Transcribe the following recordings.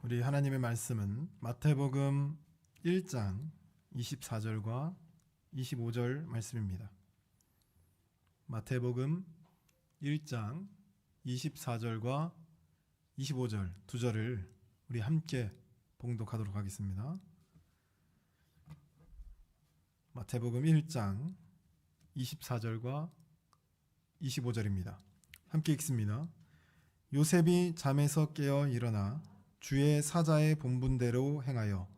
우리 하나님의 말씀은 마태복음 1장 24절과 25절 말씀입니다. 마태복음 1장 24절과 25절 두 절을 우리 함께 봉독하도록 하겠습니다. 마태복음 1장 24절과 25절입니다. 함께 읽습니다. 요셉이 잠에서 깨어 일어나 주의 사자의 본분대로 행하여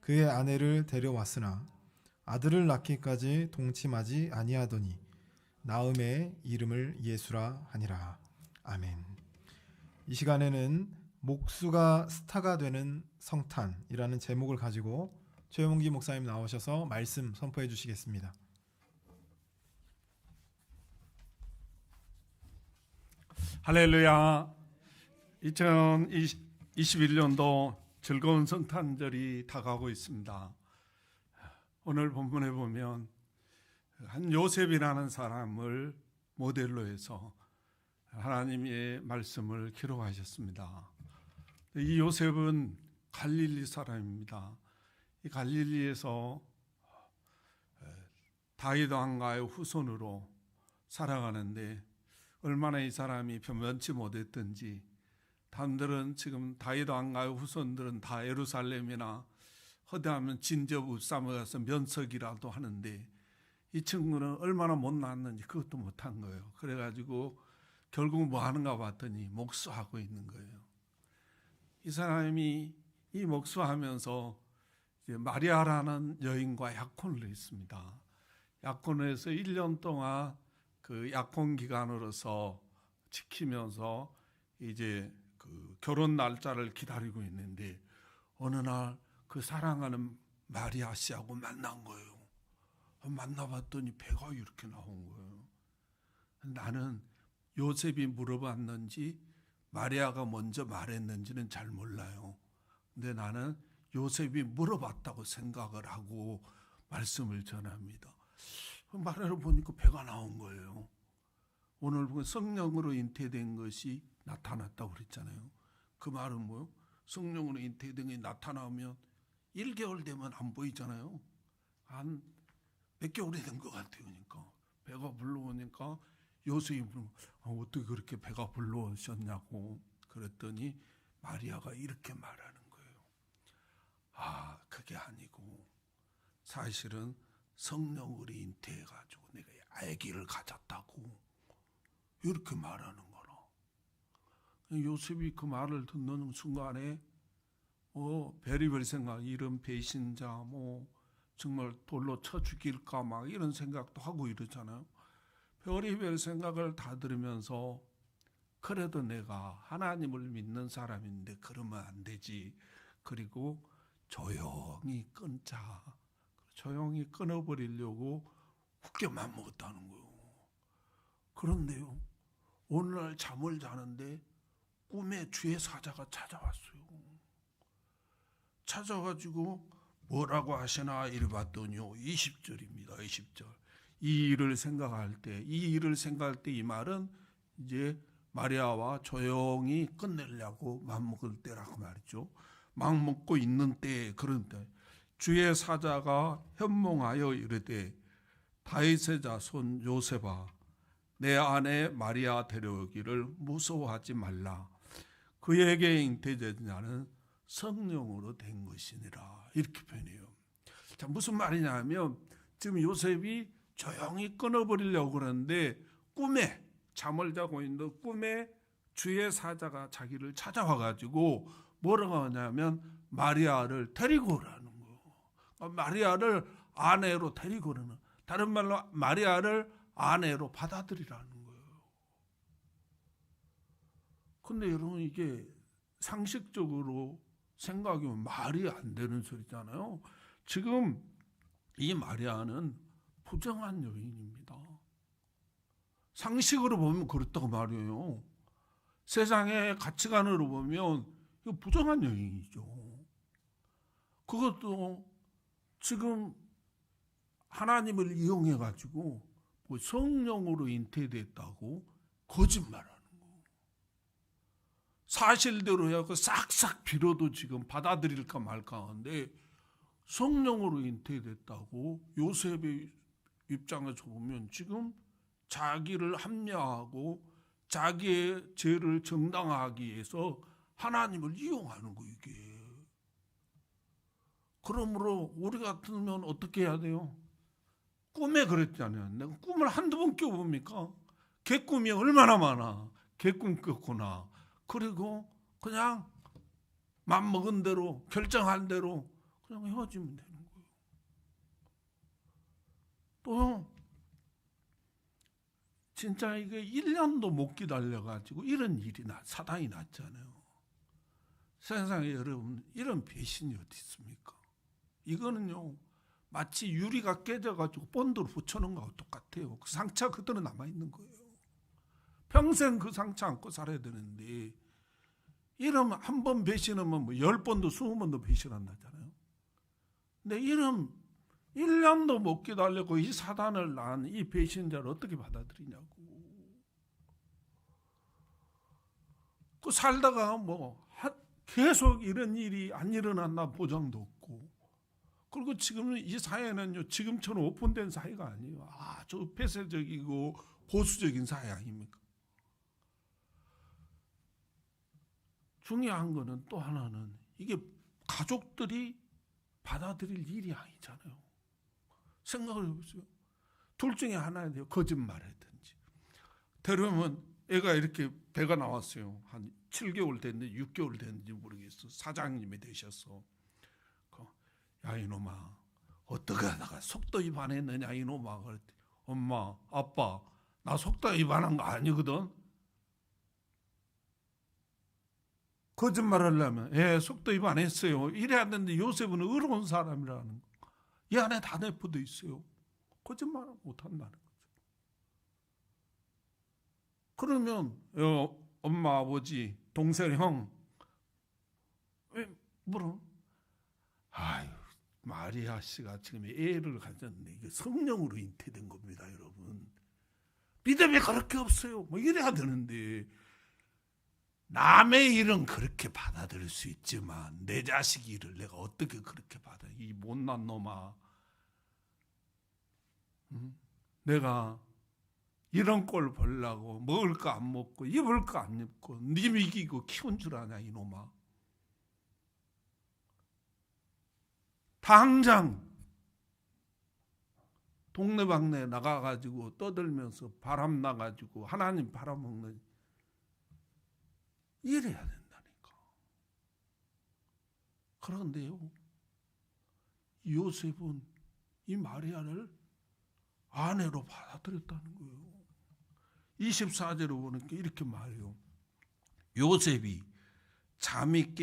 그의 아내를 데려왔으나 아들을 낳기까지 동침하지 아니하더니 나음의 이름을 예수라 하니라. 아멘. 이 시간에는 목수가 스타가 되는 성탄이라는 제목을 가지고 최용기 목사님 나오셔서 말씀 선포해 주시겠습니다. 할렐루야. 2021년도 즐거운 성탄절이 다가오고 있습니다. 오늘 본문에 보면 한 요셉이라는 사람을 모델로 해서 하나님의 말씀을 기록하셨습니다. 이 요셉은 갈릴리 사람입니다. 이 갈릴리에서 다윗 왕가의 후손으로 살아가는데 얼마나 이 사람이 변변치 못했던지, 남들은 지금 다윗 왕가의 후손들은 다 예루살렘이나 허대하면 진접 읍삼에 가서 면석이라도 하는데 이 친구는 얼마나 못났는지 그것도 못한 거예요. 그래가지고 결국 뭐 하는가 봤더니 목수하고 있는 거예요. 이 사람이 이 목수하면서 이제 마리아라는 여인과 약혼을 했습니다. 약혼을 해서 1년 동안 그 약혼 기간으로서 지키면서 이제 그 결혼 날짜를 기다리고 있는데 어느 날 그 사랑하는 마리아 씨하고 만난 거예요. 만나봤더니 배가 이렇게 나온 거예요. 나는 요셉이 물어봤는지 마리아가 먼저 말했는지는 잘 몰라요. 근데 나는 요셉이 물어봤다고 생각을 하고 말씀을 전합니다. 마리아를 보니까 배가 나온 거예요. 오늘 보면 성령으로 잉태된 것이 나타났다고 그랬잖아요. 그 말은 뭐예요? 성령으로 잉태된 게 나타나면 1개월 되면 안 보이잖아요. 한 몇 개월이 된 것 같아요. 그러니까 배가 불러오니까 요셉이 어떻게 그렇게 배가 불러오셨냐고 그랬더니 마리아가 이렇게 말하는 거예요. 아, 그게 아니고 사실은 성령으로 잉태해가지고 내가 아기를 가졌다고 이렇게 말하는 거라. 요셉이 그 말을 듣는 순간에 별의별 생각, 이런 배신자, 정말 돌로 쳐 죽일까 막 이런 생각도 하고 이러잖아요. 별의별 생각을 다 들으면서 그래도 내가 하나님을 믿는 사람인데 그러면 안 되지. 그리고 조용히 끊자. 조용히 끊어버리려고 굳게 맘먹었다는 거예요. 그런데요, 오늘날 잠을 자는데 꿈에 주의 사자가 찾아왔어요. 찾아가지고 뭐라고 하시나 이래 봤더니요, 20절입니다. 20절. 이 일을 생각할 때 이 말은 이제 마리아와 조용히 끝내려고 맘먹을 때라고 말이죠. 맘먹고 있는 때에, 그런 때 주의 사자가 현몽하여 이르되 다윗의 자손 요셉아, 내 아내 마리아 데려오기를 무서워하지 말라. 그에게 잉태된 자는 성령으로 된 것이니라. 이렇게 표현해요. 자, 무슨 말이냐면 지금 요셉이 조용히 끊어버리려고 그러는데 꿈에, 잠을 자고 있는 꿈에 주의 사자가 자기를 찾아와가지고 뭐라고 하냐면 마리아를 데리고 오라는 거예요. 마리아를 아내로 데리고 오라는, 다른 말로 마리아를 아내로 받아들이라는 거예요. 근데 여러분, 이게 상식적으로 생각하면 말이 안 되는 소리잖아요. 지금 이 마리아는 부정한 여인입니다. 상식으로 보면 그렇다고 말이에요. 세상의 가치관으로 보면 이거 부정한 여인이죠. 그것도 지금 하나님을 이용해 가지고 성령으로 잉태됐다고 거짓말하는 거예요. 사실대로 해갖고 싹싹 빌어도 지금 받아들일까 말까 하는데 성령으로 잉태됐다고 요셉의 입장에서 보면 지금 자기를 합리화하고 자기의 죄를 정당화하기 위해서 하나님을 이용하는 거 이게. 그러므로 우리 같으면 어떻게 해야 돼요? 꿈에 그랬잖아요. 내가 꿈을 한두 번 껴봅니까? 개꿈이 얼마나 많아. 개꿈 꿨구나. 그리고 그냥 맘먹은 대로 결정한 대로 그냥 헤어지면 되는 거예요. 또 진짜 이게 1년도 못 기다려가지고 이런 일이 사단이 났잖아요. 세상에 여러분 이런 배신이 어디 있습니까? 이거는요 마치 유리가 깨져가지고 본드로 붙여놓은 거하고 똑같아요. 그 상처 그대로 남아있는 거예요. 평생 그 상처 안고 살아야 되는데 이러면 한 번 배신하면 뭐 10번도 20번도 배신한다잖아요. 근데 이런 1년도 못 기다리고 이 사단을 낳은 이 배신자를 어떻게 받아들이냐고. 그 살다가 뭐 계속 이런 일이 안 일어났나 보장도 없고. 그리고 지금 이 사회는요 지금처럼 오픈된 사회가 아니에요. 아주 폐쇄적이고 보수적인 사회 아닙니까? 중요한 거는 또 하나는 이게 가족들이 받아들일 일이 아니잖아요. 생각을 해보세요. 둘 중에 하나야 돼요. 거짓말하든지. 데려오면 애가 이렇게 배가 나왔어요. 한 7개월 됐는지 6개월 됐는지 모르겠어. 사장님이 되셔서 야 이놈아 어떻게 하다가 속도 위반했느냐 이놈아. 그랬더니 엄마 아빠 나 속도 위반한 거 아니거든. 거짓말 하려면 속도 위반했어요. 이래야 되는데 요셉은 의로운 사람이라는 거. 이 안에 다 내포되어 있어요. 거짓말 못한다는 거죠. 그러면 엄마 아버지 동생 형 왜 물어? 아유 마리아 씨가 지금 애를 가졌는데 이게 성령으로 잉태된 겁니다 여러분. 믿음이 그렇게 없어요. 뭐 이래야 되는데 남의 일은 그렇게 받아들일 수 있지만 내 자식 일을 내가 어떻게 그렇게 받아. 이 못난 놈아. 내가 이런 꼴 보려고 먹을 거 안 먹고 입을 거 안 입고 네 먹이고 키운 줄 아냐 이놈아. 당장 동네방네 나가가지고 떠들면서 바람 나가지고 하나님 팔아먹는 이래야 된다니까. 그런데요 요셉은 이 마리아를 아내로 받아들였다는 거예요. 24절에 보니까 이렇게 말해요. 요셉이 잠에서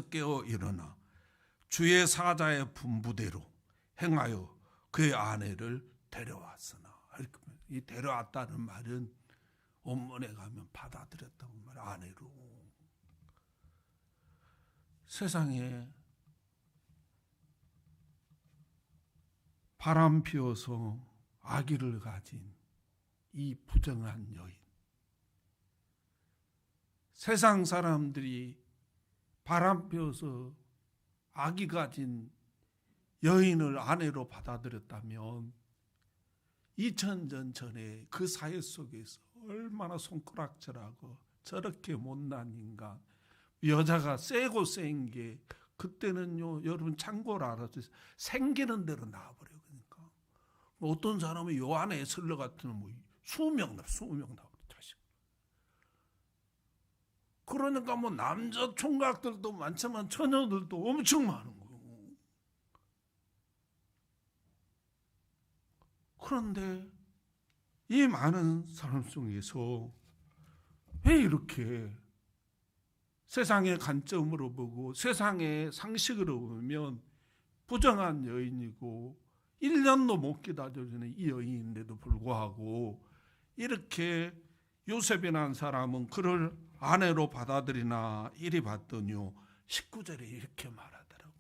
깨어 일어나 주의 사자의 분부대로 행하여 그의 아내를 데려왔으나. 이 데려왔다는 말은 원문에 가면 받아들였다고 말 아내로. 세상에 바람 피워서 아기를 가진 이 부정한 여인. 세상 사람들이 바람 피워서 아기 가진 여인을 아내로 받아들였다면 2000년 전에 그 사회 속에서 얼마나 손가락질하고 저렇게 못난 인간. 여자가 세고 센 게 그때는요 여러분 참고로 알아주세요. 생기는 대로 나와버려. 그러니까 어떤 사람은 요한의 에슬러 같은 뭐 20명 나와. 그러니까 뭐 남자 총각들도 많지만 처녀들도 엄청 많은 거예요. 그런데 이 많은 사람 속에서 왜 이렇게 세상의 관점으로 보고 세상의 상식으로 보면 부정한 여인이고 1년도 못 기다려주는 이 여인인데도 불구하고 이렇게 요셉이라는 사람은 그를 아내로 받아들이나 이리 봤더니요 19절에 이렇게 말하더라고.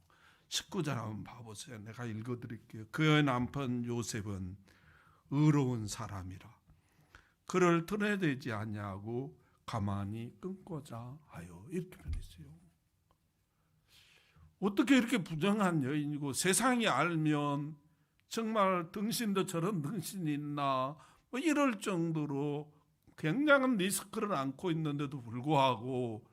19절 한번 봐보세요. 내가 읽어드릴게요. 그의 남편 요셉은 의로운 사람이라 그를 드러내지 아니하고 가만히 끊고자 하여 이렇게 변했어요. 어떻게 이렇게 부정한 여인이고 세상이 알면 정말 등신도 저런 등신이 있나 뭐 이럴 정도로 굉장한 리스크를 안고 있는데도 불구하고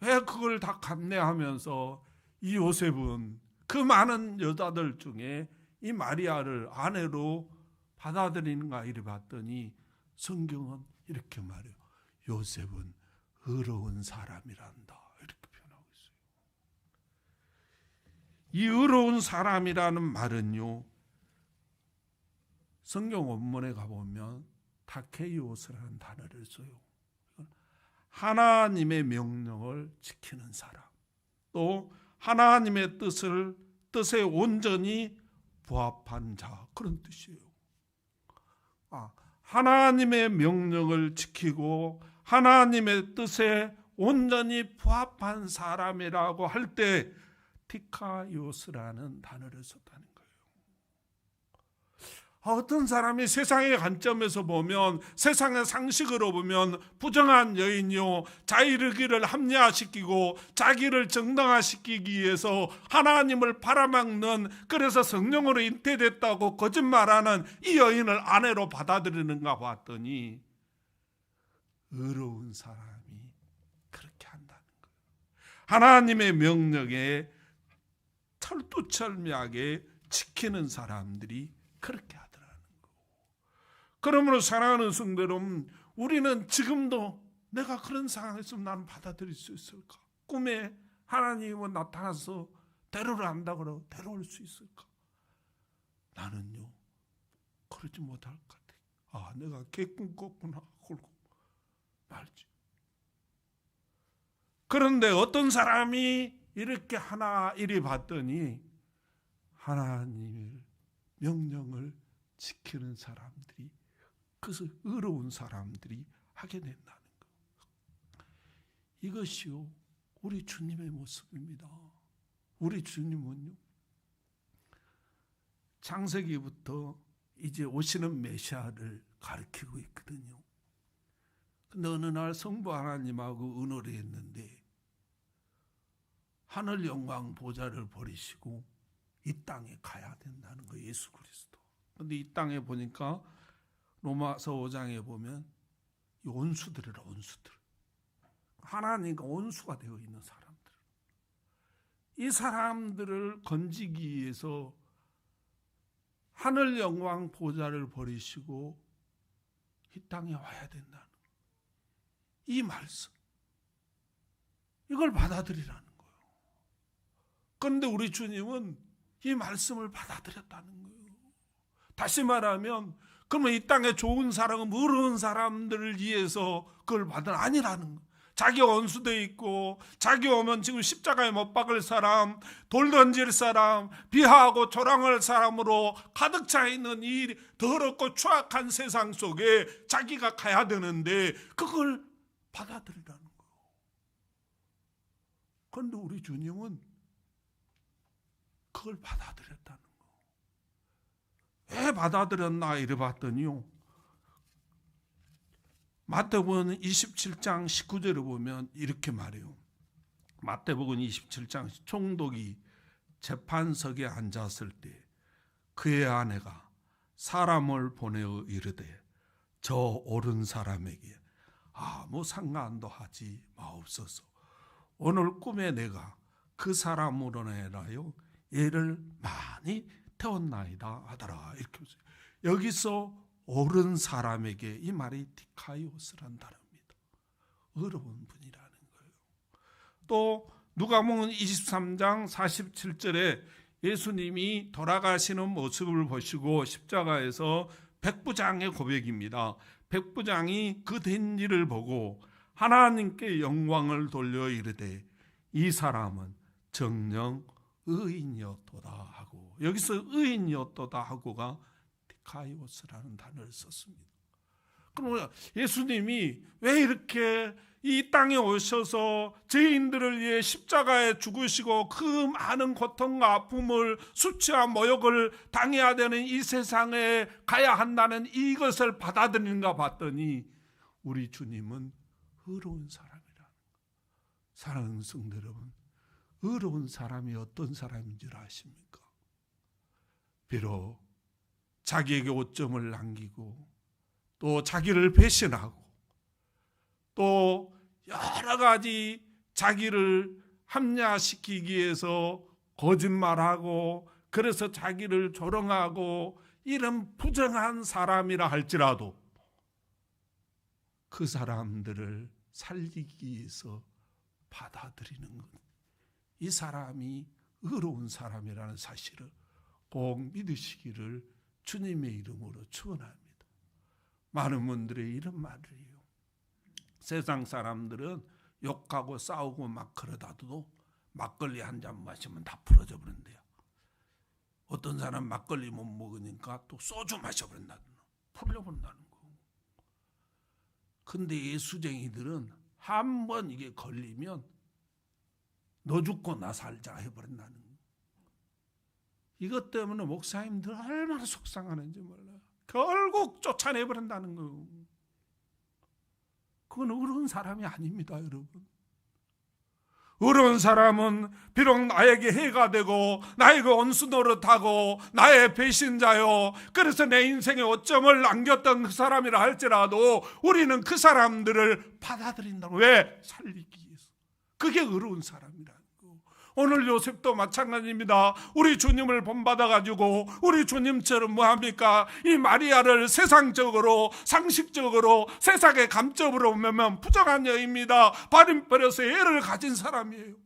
왜 그걸 다 감내하면서 이 요셉은 그 많은 여자들 중에 이 마리아를 아내로 받아들이는가 이래 봤더니 성경은 이렇게 말해요. 요셉은 의로운 사람이란다 이렇게 표현하고 있어요. 이 의로운 사람이라는 말은요, 성경 원문에 가보면 다케이오스라는 단어를 써요. 하나님의 명령을 지키는 사람, 또 하나님의 뜻에 온전히 부합한 자, 그런 뜻이에요. 하나님의 명령을 지키고 하나님의 뜻에 온전히 부합한 사람이라고 할 때 티카이오스라는 단어를 썼다는 거예요. 어떤 사람이 세상의 관점에서 보면, 세상의 상식으로 보면 부정한 여인이요, 자의르기를 합리화시키고 자기를 정당화시키기 위해서 하나님을 팔아먹는, 그래서 성령으로 잉태됐다고 거짓말하는 이 여인을 아내로 받아들이는가 봤더니 의로운 사람이 그렇게 한다는 거예요. 하나님의 명령에 철두철미하게 지키는 사람들이 그렇게 하더라는 거고. 그러므로 사랑하는 성도 여러분, 우리는 지금도 내가 그런 상황에서 나는 받아들일 수 있을까? 꿈에 하나님은 나타나서 데려를 한다고 그러고 데려올 수 있을까? 나는요, 그러지 못할 것 같아. 내가 개꿈 꿨구나 그러고 말지. 그런데 어떤 사람이 이렇게 하나 이리 봤더니 하나님의 명령을 지키는 사람들이, 그것을 의로운 사람들이 하게 된다는 것. 이것이요, 우리 주님의 모습입니다. 우리 주님은요, 창세기부터 이제 오시는 메시아를 가르치고 있거든요. 근데 어느 날 성부 하나님하고 의논을 했는데 하늘 영광 보좌를 버리시고 이 땅에 가야 된다는 거예요. 예수 그리스도. 근데 이 땅에 보니까 로마서 5장에 보면 이 온수들이라, 온수들. 하나님과 온수가 되어 있는 사람들. 이 사람들을 건지기 위해서 하늘 영광 보좌를 버리시고 이 땅에 와야 된다는 거예요. 이 말씀. 이걸 받아들이라는 거예요. 그런데 우리 주님은 이 말씀을 받아들였다는 거예요. 다시 말하면 그러면 이 땅에 좋은 사람은 의로운 사람들을 위해서 그걸 받은 아니라는 거예요. 자기 원수돼 있고 자기 오면 지금 십자가에 못 박을 사람, 돌 던질 사람, 비하하고 조랑할 사람으로 가득 차 있는 이 더럽고 추악한 세상 속에 자기가 가야 되는데 그걸 받아들이라는 거예요. 그런데 우리 주님은 그걸 받아들였다는 거예요. 왜 받아들였나 이래 봤더니요, 마태복음 27장 19절을 보면 이렇게 말해요. 마태복음 27장, 총독이 재판석에 앉았을 때 그의 아내가 사람을 보내어 이르되 저 옳은 사람에게 아무 상관도 하지 마옵소서. 오늘 꿈에 내가 그 사람으로 인하여 애를 많이 태웠나이다 하더라. 이렇게 보세요. 여기서 옳은 사람에게, 이 말이 디카이오스란 단어입니다. 의로운 분이라는 거예요. 또 누가복음 23장 47절에 예수님이 돌아가시는 모습을 보시고 십자가에서 백부장의 고백입니다. 백부장이 그 된 일을 보고 하나님께 영광을 돌려 이르되 이 사람은 정녕 의인이었도다 하고, 여기서 의인이었도다 하고가 디카이오스라는 단어를 썼습니다. 그럼 예수님이 왜 이렇게 이 땅에 오셔서 죄인들을 위해 십자가에 죽으시고 그 많은 고통과 아픔을, 수치와 모욕을 당해야 되는 이 세상에 가야 한다는 이것을 받아들이는가 봤더니 우리 주님은 의로운 사람이라는 거. 사랑하는 성도 여러분, 의로운 사람이 어떤 사람인 줄 아십니까? 비록 자기에게 오점을 남기고 또 자기를 배신하고 또 여러 가지 자기를 합리화시키기 위해서 거짓말하고 그래서 자기를 조롱하고 이런 부정한 사람이라 할지라도 그 사람들을 살리기 위해서 받아들이는 것, 이 사람이 의로운 사람이라는 사실을 꼭 믿으시기를 주님의 이름으로 축원합니다. 많은 분들이 이런 말을 해요. 세상 사람들은 욕하고 싸우고 막 그러다도 막걸리 한 잔 마시면 다 풀어져 버린대요. 어떤 사람 막걸리 못 먹으니까 또 소주 마셔버린다는, 풀려버린다는 거. 근데 예수쟁이들은 한 번 이게 걸리면 너 죽고 나 살자 해버린다는 거. 이것 때문에 목사님들 얼마나 속상하는지 몰라요. 결국 쫓아내버린다는 거. 그건 의로운 사람이 아닙니다, 여러분. 의로운 사람은 비록 나에게 해가 되고 나에게 원수 노릇하고 나의 배신자요, 그래서 내 인생에 오점을 남겼던 그 사람이라 할지라도 우리는 그 사람들을 받아들인다고. 왜? 살리기 위해서. 그게 의로운 사람이라는 거. 오늘 요셉도 마찬가지입니다. 우리 주님을 본받아가지고 우리 주님처럼 뭐합니까? 이 마리아를 세상적으로 상식적으로 세상의 감점으로 보면 부정한 여인입니다. 버림버려서 애를 가진 사람이에요.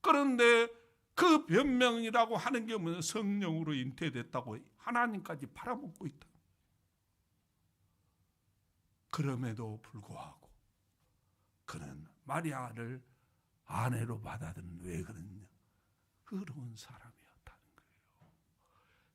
그런데 그 변명이라고 하는 게 뭐냐? 성령으로 잉태됐다고 하나님까지 팔아먹고 있다. 그럼에도 불구하고 그는 마리아를 아내로 받아들인. 왜 그러냐? 의로운 사람이었다는 거예요.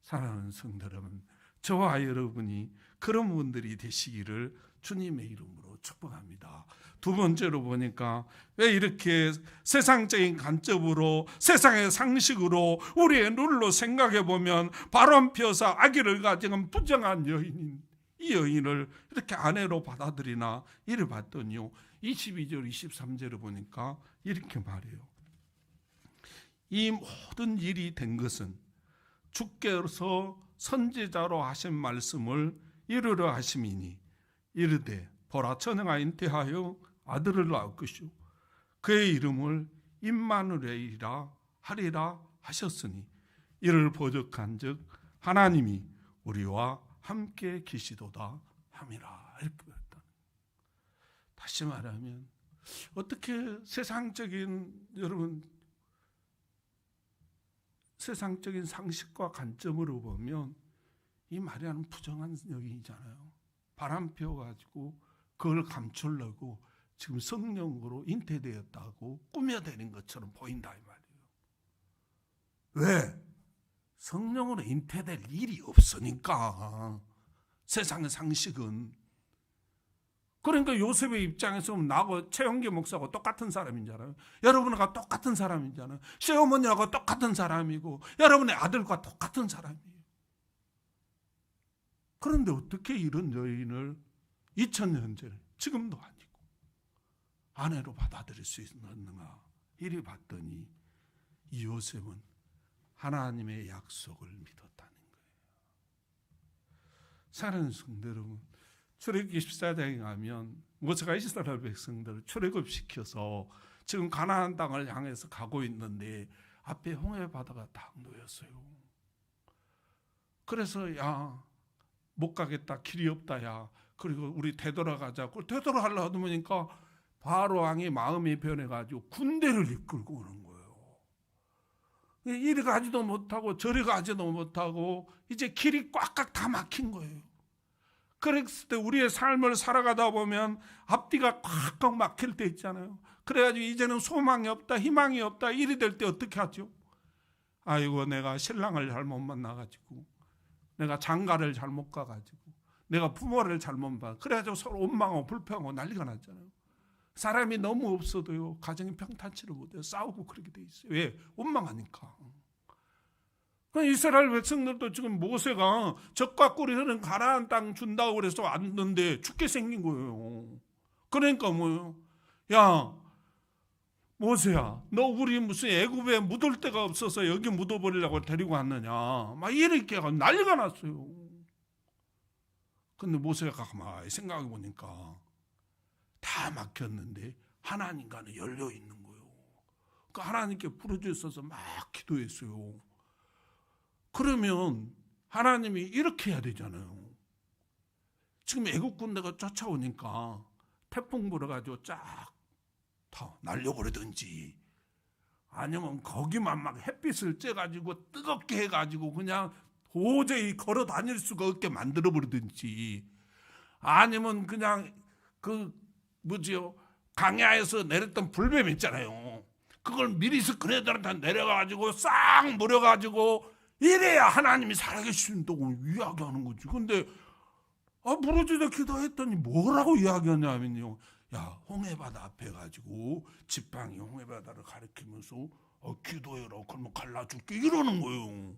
사랑하는 성도 여러분, 저와 여러분이 그런 분들이 되시기를 주님의 이름으로 축복합니다. 두 번째로 보니까 왜 이렇게 세상적인 관점으로 세상의 상식으로 우리의 눈으로 생각해 보면 바람 피워서 아기를 가진 부정한 여인인 이 여인을 이렇게 아내로 받아들이나 이를 봤더니요, 22절 23절을 보니까 이렇게 말해요. 이 모든 일이 된 것은 주께서 선지자로 하신 말씀을 이루려 하심이니 이르되 보라 처녀가 잉태하여 아들을 낳을 것이요 그의 이름을 임마누엘이라 하리라 하셨으니 이를 보적한즉 하나님이 우리와 함께 계시도다 함이라. 이렇게 말했다. 다시 말하면 어떻게 세상적인 상식과 관점으로 보면 이 마리아는 부정한 여인이잖아요. 바람 피워가지고 그걸 감추려고 지금 성령으로 잉태되었다고 꾸며대는 것처럼 보인다 이 말이에요. 왜? 성령으로 잉태될 일이 없으니까. 세상의 상식은. 그러니까 요셉의 입장에서 나하고 최영기 목사하고 똑같은 사람이잖아요. 여러분과 똑같은 사람이잖아요. 시어머니하고 똑같은 사람이고 여러분의 아들과 똑같은 사람이에요. 그런데 어떻게 이런 여인을 2000년 전에 지금도 아니고 아내로 받아들일 수 있는가? 이리 봤더니 이 요셉은 하나님의 약속을 믿었다는 거예요. 사랑하는 성도 여러분, 출애굽기 14장에 가면 모세가 이스라엘 백성들을 출애굽시켜서 지금 가나안 땅을 향해서 가고 있는데 앞에 홍해 바다가 딱 놓였어요. 그래서 야, 못 가겠다, 길이 없다, 야, 그리고 우리 되돌아가자고 되돌아가려고 하니까 바로 왕이 마음이 변해가지고 군대를 이끌고 오는 거예요. 이리 가지도 못하고 저리 가지도 못하고 이제 길이 꽉꽉 다 막힌 거예요. 그랬을 때 우리의 삶을 살아가다 보면 앞뒤가 꽉꽉 막힐 때 있잖아요. 그래가지고 이제는 소망이 없다, 희망이 없다, 이리 될 때 어떻게 하죠? 아이고, 내가 신랑을 잘못 만나가지고, 내가 장가를 잘못 가가지고, 내가 부모를 잘못 봐. 그래가지고 서로 원망하고 불평하고 난리가 났잖아요. 사람이 너무 없어도요, 가정이 평탄치를 못해요. 싸우고 그렇게 돼 있어요. 왜? 원망하니까. 이스라엘 백성들도 지금 모세가 젖과 꿀이 흐르는 가나안 땅 준다고 그래서 왔는데 죽게 생긴 거예요. 그러니까 뭐요? 야, 모세야, 너 우리 무슨 애굽에 묻을 데가 없어서 여기 묻어버리려고 데리고 왔느냐, 막 이렇게 난리가 났어요. 근데 모세가 가만히 생각해 보니까 다 막혔는데 하나님과는 열려 있는 거예요. 그 하나님께 부르짖어서 막 기도했어요. 그러면 하나님이 이렇게 해야 되잖아요. 지금 애국 군대가 쫓아오니까 태풍 불어가지고 쫙 다 날려버리든지, 아니면 거기만 막 햇빛을 쬐가지고 뜨겁게 해가지고 그냥 도저히 걸어 다닐 수가 없게 만들어 버리든지, 아니면 그냥 그 뭐지요, 강야에서 내렸던 불뱀 있잖아요. 그걸 미리서 그네들한테 내려가지고 싹 물어가지고 이래야 하나님이 살아계신다고 이야기하는 거지. 근데 부르짖어 기도했더니 뭐라고 이야기하냐면요, 야, 홍해바다 앞에 가지고 지팡이 홍해바다를 가리키면서 기도해라, 그러면 갈라줄게, 이러는 거예요.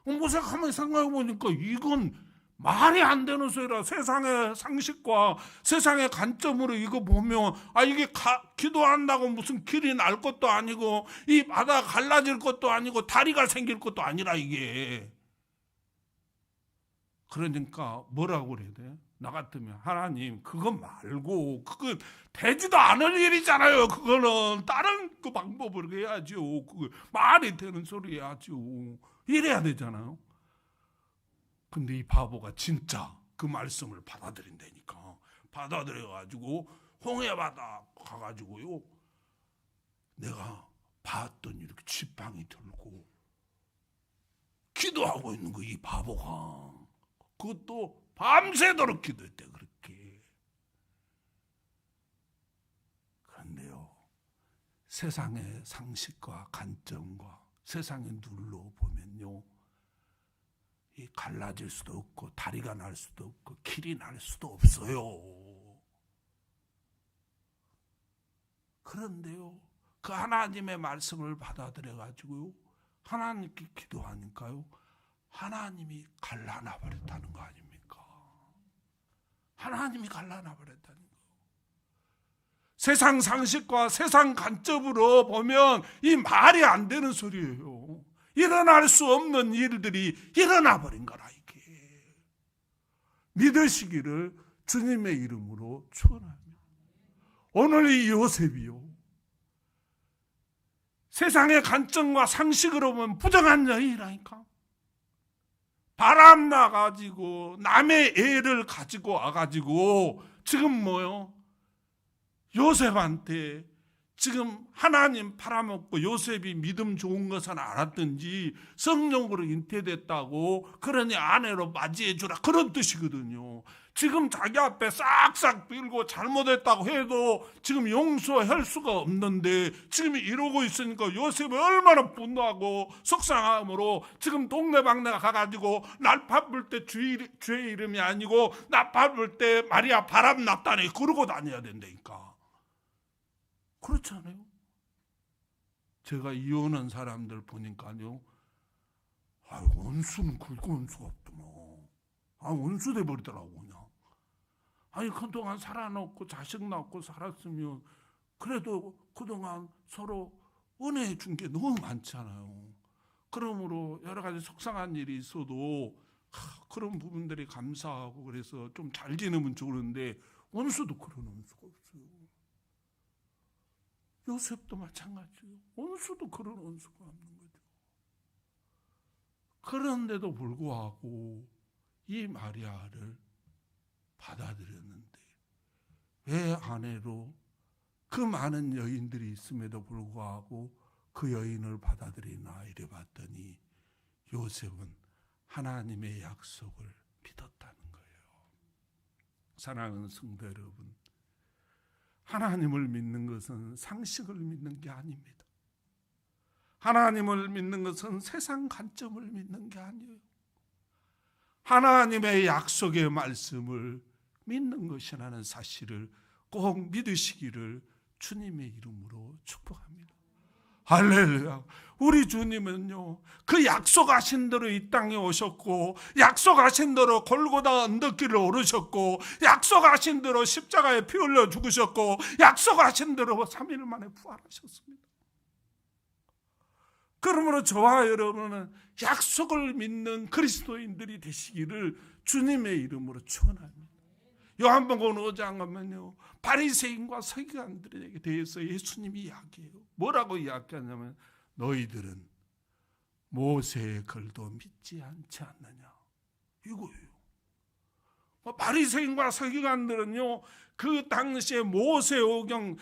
모세가 가만히 생각해 보니까 이건 말이 안 되는 소리라. 세상의 상식과 세상의 관점으로 이거 보면 이게 기도한다고 무슨 길이 날 것도 아니고 이 바다 갈라질 것도 아니고 다리가 생길 것도 아니라 이게. 그러니까 뭐라고 그래야 돼? 나 같으면 하나님 그거 말고, 그거 되지도 않을 일이잖아요. 그거는 다른 그 방법으로 해야죠. 그거 말이 되는 소리 해야죠. 이래야 되잖아요. 근데 이 바보가 진짜 그 말씀을 받아들인다니까. 받아들여가지고 홍해바다 가가지고요, 내가 봤더니 이렇게 지팡이 들고 기도하고 있는 거, 이 바보가. 그것도 밤새도록 기도했대, 그렇게. 그런데요, 세상의 상식과 관점과 세상의 눈으로 보면요, 이 갈라질 수도 없고 다리가 날 수도 없고 길이 날 수도 없어요. 그런데요, 그 하나님의 말씀을 받아들여 가지고요, 하나님께 기도하니까요, 하나님이 갈라놔 버렸다는 거 아닙니까? 하나님이 갈라놔 버렸다는 거. 세상 상식과 세상 관점으로 보면 이 말이 안 되는 소리예요. 일어날 수 없는 일들이 일어나 버린 거라, 이게. 믿으시기를 주님의 이름으로 축원합니다. 오늘 이 요셉이요, 세상의 관점과 상식으로 보면 부정한 여인이라니까. 바람 나가지고 남의 애를 가지고 와가지고 지금 뭐요? 요셉한테 지금 하나님 팔아먹고 요셉이 믿음 좋은 것은 알았든지 성령으로 잉태됐다고, 그러니 아내로 맞이해주라, 그런 뜻이거든요. 지금 자기 앞에 싹싹 빌고 잘못했다고 해도 지금 용서할 수가 없는데 지금 이러고 있으니까 요셉이 얼마나 분노하고 속상함으로 지금 동네방네가 가가지고 날 밟을 때 주의 이름이 아니고 나 밟을 때 마리아 바람 났다니 그러고 다녀야 된다니까. 그렇잖아요. 제가 이혼한 사람들 보니까요, 원수는 그렇게 원수가 없더만. 원수 돼버리더라고, 그냥. 그동안 살아놓고 자식 낳고 살았으면 그래도 그동안 서로 은혜해 준 게 너무 많잖아요. 그러므로 여러 가지 속상한 일이 있어도 그런 부분들이 감사하고 그래서 좀 잘 지내면 좋은데, 원수도 그런 원수가 없어요. 요셉도 마찬가지예요. 원수도 그런 원수가 없는 거죠. 그런데도 불구하고 이 마리아를 받아들였는데 왜 아내로 그 많은 여인들이 있음에도 불구하고 그 여인을 받아들이나 이래 봤더니 요셉은 하나님의 약속을 믿었다는 거예요. 사랑하는 성도 여러분, 하나님을 믿는 것은 상식을 믿는 게 아닙니다. 하나님을 믿는 것은 세상 관점을 믿는 게 아니에요. 하나님의 약속의 말씀을 믿는 것이라는 사실을 꼭 믿으시기를 주님의 이름으로 축복합니다. 할렐루야. 우리 주님은요, 그 약속하신 대로 이 땅에 오셨고, 약속하신 대로 골고다 언덕길을 오르셨고, 약속하신 대로 십자가에 피 흘려 죽으셨고, 약속하신 대로 3일 만에 부활하셨습니다. 그러므로 저와 여러분은 약속을 믿는 그리스도인들이 되시기를 주님의 이름으로 축원합니다. 요한복음 5장 가면요, 바리새인과 서기관들에게 대해서 예수님이 이야기해요. 뭐라고 이야기하냐면, 너희들은 모세의 글도 믿지 않지 않느냐, 이거예요. 바리새인과 서기관들은요, 그 당시에 모세오경은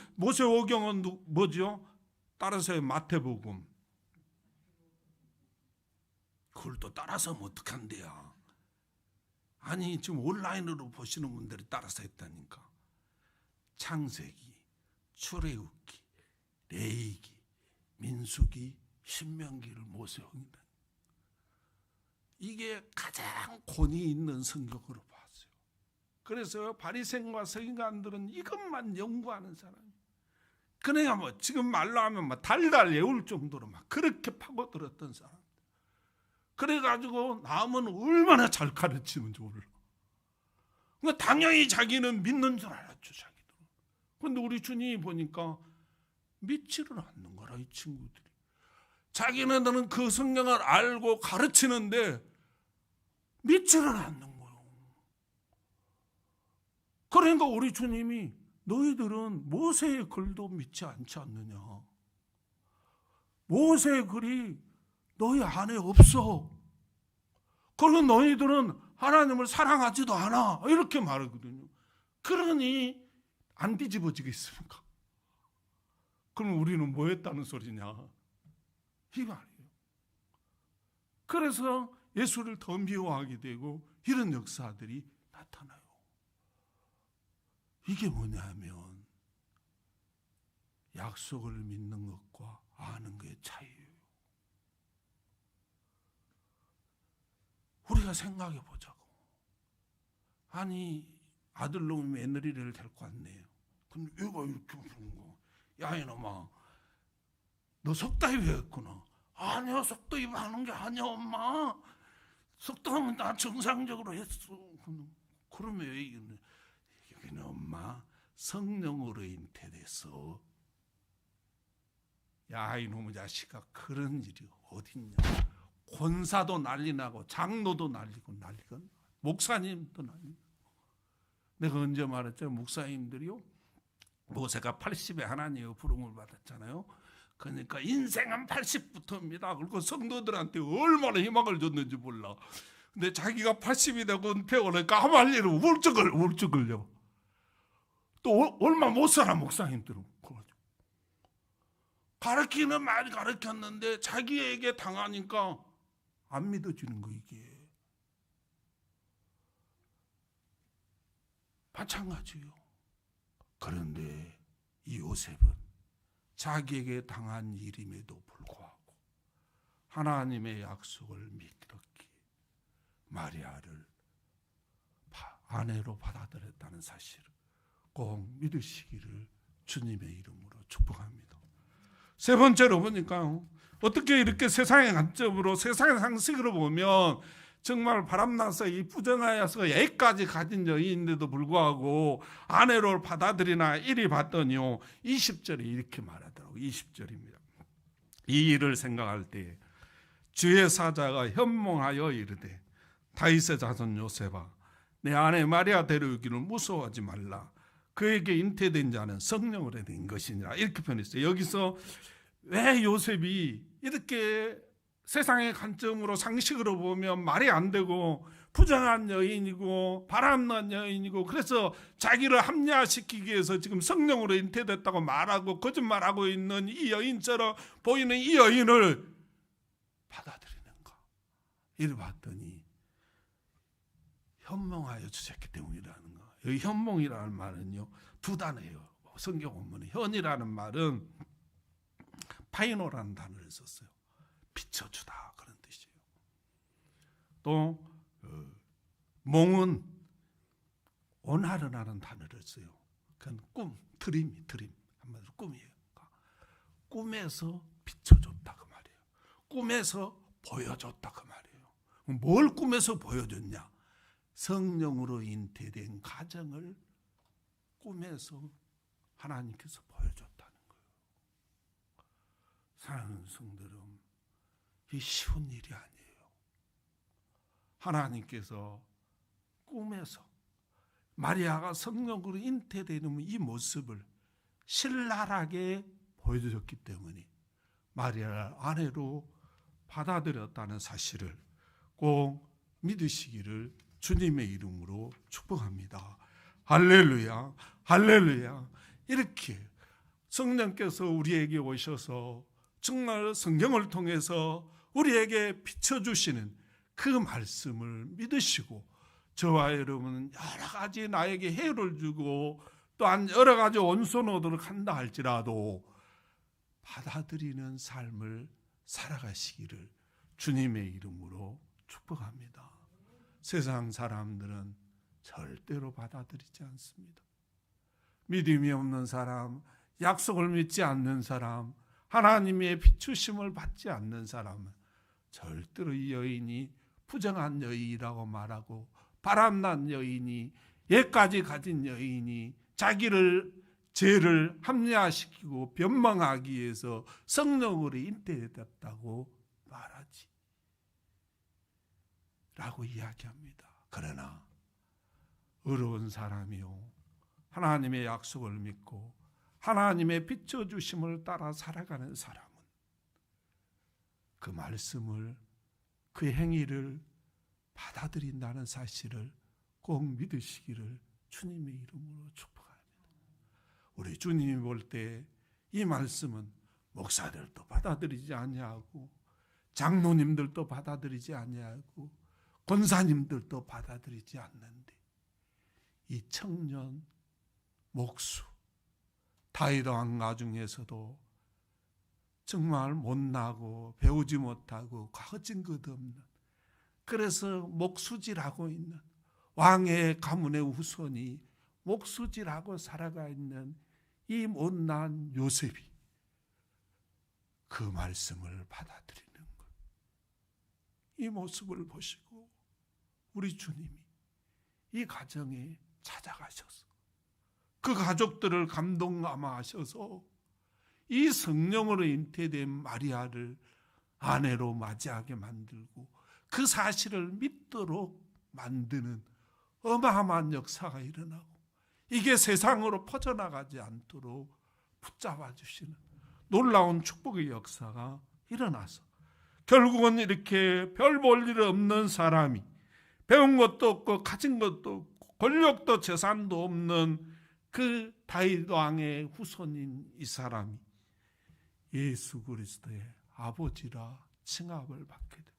뭐죠? 따라서 마태복음. 그걸 또 따라서 하면 어떡한데요? 아니, 지금 온라인으로 보시는 분들이 따라서 했다니까. 창세기, 출애굽기, 레위기, 민수기, 신명기를 모세오경이다. 이게 가장 권위 있는 성경으로 봤어요. 그래서 바리새인과 서기관들은 이것만 연구하는 사람이에요. 그러니까 뭐 지금 말로 하면 막 달달 외울 정도로 막 그렇게 파고들었던 사람. 그래가지고 남은 얼마나 잘 가르치는지 몰라. 그러니까 당연히 자기는 믿는 줄 알았죠, 자기도. 그런데 우리 주님이 보니까 믿지를 않는 거라, 이 친구들이. 자기네들은 그 성경을 알고 가르치는데 믿지를 않는 거예요. 그러니까 우리 주님이 너희들은 모세의 글도 믿지 않지 않느냐. 모세의 글이 너희 안에 없어. 그리고 너희들은 하나님을 사랑하지도 않아. 이렇게 말하거든요. 그러니 안 뒤집어지겠습니까? 그럼 우리는 뭐 했다는 소리냐? 이 말이에요. 그래서 예수를 더 미워하게 되고 이런 역사들이 나타나요. 이게 뭐냐면 약속을 믿는 것과 아는 것의 차이예요. 우리가 생각해 보자고. 아니, 아들놈이 며느리를 데리고 왔네요. 근데 얘가 이렇게 부른 거. 야, 이놈아, 너 속다입 했구나. 아니야, 속다입 하는 게 아니야, 엄마. 속다입은 나 정상적으로 했어. 그러면 여기는 엄마 성령으로 잉태돼서. 야, 이놈의 자식아, 그런 일이 어딨냐. 권사도 난리나고 장로도 난리고 목사님도 난리고. 내가 언제 말했죠? 목사님들이요, 모세가 80에 하나님의 부름을 받았잖아요. 그러니까 인생은 80부터입니다. 그리고 성도들한테 얼마나 희망을 줬는지 몰라. 근데 자기가 80이 되고 은퇴하고 그러니까 아무 일을 울적을요. 또 얼마 못 살아, 목사님들은. 가르치는 많이 가르쳤는데 자기에게 당하니까 안 믿어지는 거, 이게. 마찬가지예요. 그런데 이 요셉은 자기에게 당한 일임에도 불구하고 하나님의 약속을 믿었기에 마리아를 아내로 받아들였다는 사실을 꼭 믿으시기를 주님의 이름으로 축복합니다. 세 번째로 보니까요, 어떻게 이렇게 세상의 관점으로, 세상의 상식으로 보면 정말 바람나서 이 부정하여서 애까지 가진 여인인데도 불구하고 아내로 받아들이나 이리 봤더니요, 20절에 이렇게 말하더라고요. 20절입니다. 이 일을 생각할 때 주의 사자가 현몽하여 이르되, 다윗의 자손 요셉아, 내 아내 마리아 데려오기를 무서워하지 말라. 그에게 잉태된 자는 성령으로 된 것이니라. 이렇게 표현했어요. 여기서 왜 요셉이 이렇게 세상의 관점으로, 상식으로 보면 말이 안 되고 부정한 여인이고 바람난 여인이고, 그래서 자기를 합리화시키기 위해서 지금 성령으로 잉태됐다고 말하고 거짓말하고 있는 이 여인처럼 보이는 이 여인을 받아들이는가? 이를 봤더니 현몽하여 주셨기 때문이라는 거. 여기 현몽이라는 말은요, 두 단어예요. 성경 본문에 현이라는 말은 파이노라는 단어를 썼어요. 비춰주다, 그런 뜻이에요. 또 몽은 온하르라는 단어를 써요. 그건 꿈, 드림, 한마디로 꿈이에요. 꿈에서 비춰줬다 그 말이에요. 꿈에서 보여줬다 그 말이에요. 뭘 꿈에서 보여줬냐? 성령으로 잉태된 가정을 꿈에서 하나님께서 보여줬다는 거예요. 사랑하는 성도들, 이 쉬운 일이 아니에요. 하나님께서 꿈에서 마리아가 성령으로 잉태되는 이 모습을 신랄하게 보여줬기 때문에 마리아를 아내로 받아들였다는 사실을 꼭 믿으시기를 주님의 이름으로 축복합니다. 할렐루야, 할렐루야. 이렇게 성령께서 우리에게 오셔서 정말 성경을 통해서 우리에게 비춰주시는 그 말씀을 믿으시고, 저와 여러분은 여러 가지 나에게 해를 주고 또한 여러 가지 온선호도를 한다 할지라도 받아들이는 삶을 살아가시기를 주님의 이름으로 축복합니다. 세상 사람들은 절대로 받아들이지 않습니다. 믿음이 없는 사람, 약속을 믿지 않는 사람, 하나님의 비추심을 받지 않는 사람은 절대로 이 여인이 부정한 여인이라고 말하고, 바람난 여인이, 예까지 가진 여인이 자기를 죄를 합리화시키고 변망하기 위해서 성령으로 잉태됐다고 말하지 라고 이야기합니다. 그러나 어려운 사람이요, 하나님의 약속을 믿고 하나님의 비춰주심을 따라 살아가는 사람은 그 말씀을, 그 행위를 받아들인다는 사실을 꼭 믿으시기를 주님의 이름으로 축복합니다. 우리 주님이 볼 때 이 말씀은 목사들도 받아들이지 아니하고, 장로님들도 받아들이지 아니하고, 권사님들도 받아들이지 않는데, 이 청년 목수 다윗 왕 가중에서도 정말 못나고 배우지 못하고 가진 것 없는, 그래서 목수질하고 있는 왕의 가문의 후손이 목수질하고 살아가 있는 이 못난 요셉이 그 말씀을 받아들이는 것, 이 모습을 보시고 우리 주님이 이 가정에 찾아가셔서 그 가족들을 감동감화하셔서 이 성령으로 잉태된 마리아를 아내로 맞이하게 만들고 그 사실을 믿도록 만드는 어마어마한 역사가 일어나고, 이게 세상으로 퍼져나가지 않도록 붙잡아 주시는 놀라운 축복의 역사가 일어나서 결국은 이렇게 별 볼 일 없는 사람이, 배운 것도 없고 가진 것도 없고 권력도 재산도 없는 그 다윗 왕의 후손인 이 사람이 예수 그리스도의 아버지라 칭함을 받게 되고,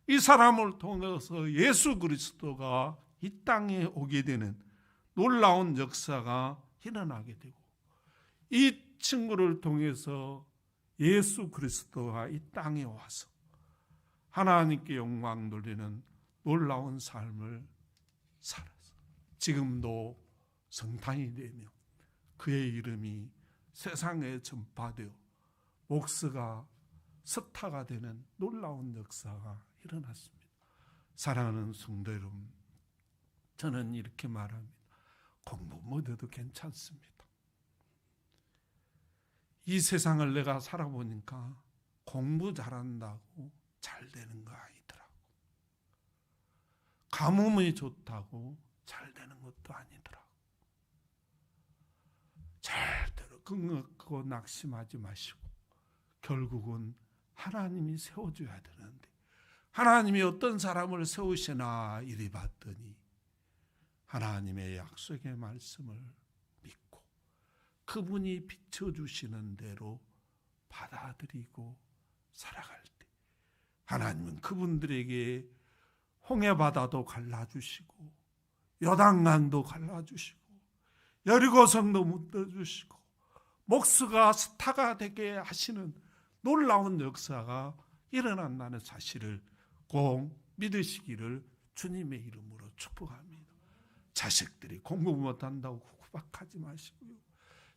이 사람을 통해서 예수 그리스도가 이 땅에 오게 되는 놀라운 역사가 일어나게 되고, 이 친구를 통해서 예수 그리스도가 이 땅에 와서 하나님께 영광 돌리는 놀라운 삶을 살아서 지금도 성탄이 되며 그의 이름이 세상에 전파되어 목수가 스타가 되는 놀라운 역사가 일어났습니다. 사랑하는 성도 여러분, 저는 이렇게 말합니다. 공부 못해도 괜찮습니다. 이 세상을 내가 살아보니까 공부 잘한다고 잘 되는 거 아니더라고. 가뭄이 좋다고 잘 되는 것도 아니더라고. 절대로 긍휼하고 낙심하지 마시고, 결국은 하나님이 세워줘야 되는데, 하나님이 어떤 사람을 세우시나 이리 봤더니 하나님의 약속의 말씀을 믿고 그분이 비춰주시는 대로 받아들이고 살아갈 때 하나님은 그분들에게 홍해바다도 갈라주시고 요단강도 갈라주시고 여리고성도 묻어주시고 목수가 스타가 되게 하시는 놀라운 역사가 일어난다는 사실을 꼭 믿으시기를 주님의 이름으로 축복합니다. 자식들이 공부 못한다고 구박하지 마시고요.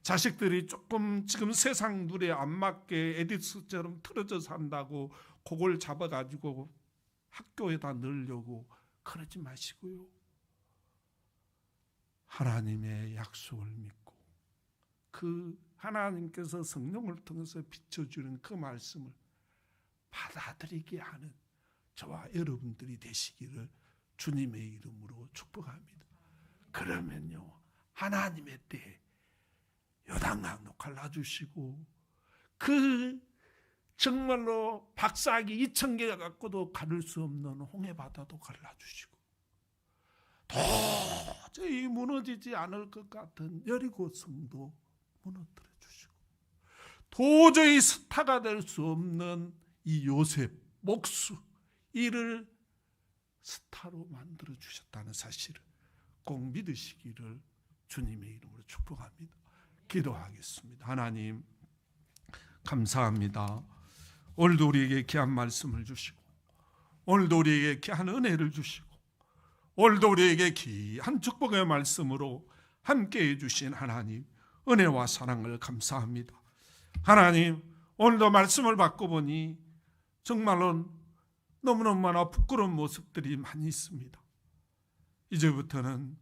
자식들이 조금 지금 세상 눈에 안 맞게 에디스처럼 틀어져 산다고 그걸 잡아가지고 학교에다 넣으려고 그러지 마시고요. 하나님의 약속을 믿고 그 하나님께서 성령을 통해서 비춰주는 그 말씀을 받아들이게 하는 저와 여러분들이 되시기를 주님의 이름으로 축복합니다. 그러면요, 하나님의 때에 요단강도 갈라주시고 그 정말로 박사기 2,000개가 갖고도 가를 수 없는 홍해바다도 갈라주시고 도저히 무너지지 않을 것 같은 여리고 성도 무너뜨려 주시고 도저히 스타가 될 수 없는 이 요셉 목수 이를 스타로 만들어 주셨다는 사실을 꼭 믿으시기를 주님의 이름으로 축복합니다. 기도하겠습니다. 하나님 감사합니다. 오늘도 우리에게 귀한 말씀을 주시고 오늘도 우리에게 귀한 은혜를 주시고 오늘도 우리에게 귀한 축복의 말씀으로 함께해 주신 하나님 은혜와 사랑을 감사합니다. 하나님 오늘도 말씀을 받고 보니 정말로 너무너무나 부끄러운 모습들이 많이 있습니다. 이제부터는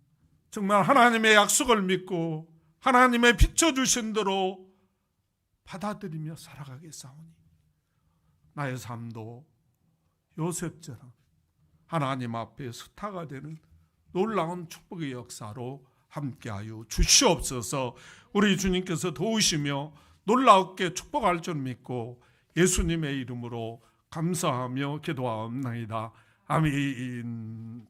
정말 하나님의 약속을 믿고 하나님의 비춰주신 대로 받아들이며 살아가겠사오니 나의 삶도 요셉처럼 하나님 앞에 스타가 되는 놀라운 축복의 역사로 함께하여 주시옵소서. 우리 주님께서 도우시며 놀랍게 축복할 줄 믿고 예수님의 이름으로 감사하며 기도하옵나이다. 아멘.